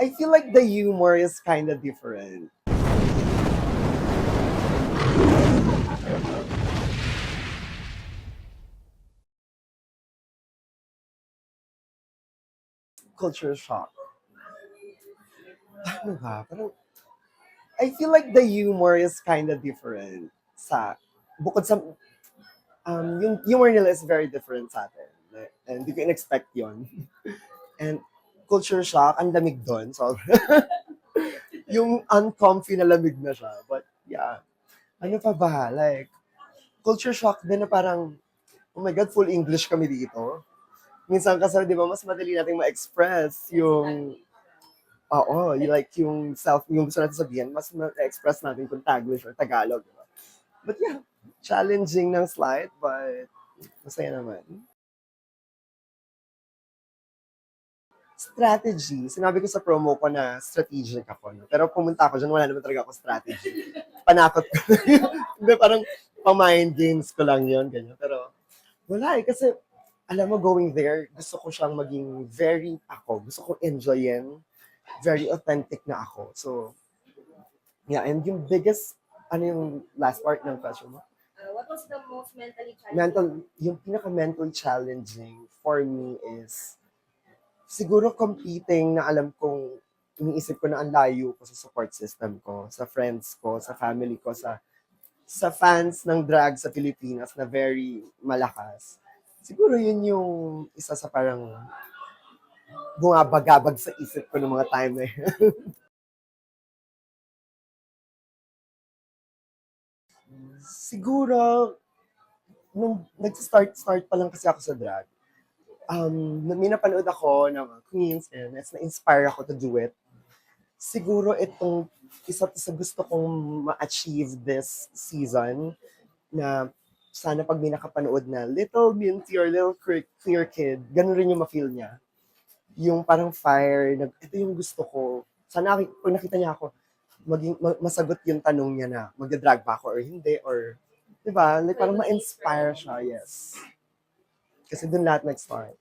I feel like the humor is kind of different. Culture shock. Ano ba? Parang, I feel like the humor is kind of different sa, bukod sa, yung humor nila is very different sa atin. And you can expect yon. And culture shock, ang lamig doon. So, yung uncomfy na lamig na siya. But yeah, ano pa ba? Like, culture shock din na parang, oh my God, full English kami dito. Minsan kasi, di ba, mas madali nating ma-express yung, oo, yung self, yung gusto natin sabihin, mas ma-express natin kung Taglish or Tagalog. Di ba? But yeah, challenging ng slide, but masaya naman. Strategy. Sinabi ko sa promo ko na strategic ako. No? Pero pumunta ako dyan, wala naman talaga ako strategy. Panakot ko. Hindi, parang pa-mind games ko lang yon ganyan. Pero wala eh, kasi alam mo, going there, gusto ko siyang maging very ako. Gusto ko enjoyin. Very authentic na ako. So, yeah, and yung biggest, ano yung last part ng question mo? What was the most mentally challenging? Yung pinaka-mentally challenging for me is siguro competing na alam kong iniisip ko na ang layo ko sa support system ko, sa friends ko, sa family ko, sa fans ng drag sa Pilipinas na very malakas. Siguro yun yung isa sa parang bumabagabag sa isip ko ng mga time na yun. Siguro, nung nag-start pa lang kasi ako sa drag, may napanood ako ng mga queens and na-inspire ako to do it. Siguro itong isa to sa gusto kong ma-achieve this season na sana pag may nakapanood na little minty or little queer kid, ganun rin yung ma-feel niya. Yung parang fire, ito yung gusto ko. Sana pag nakita niya ako, masagot yung tanong niya na magda-drag ba ako or hindi or 'di ba? Like parang ma-inspire siya, yes. Kasi doon lahat nag-start.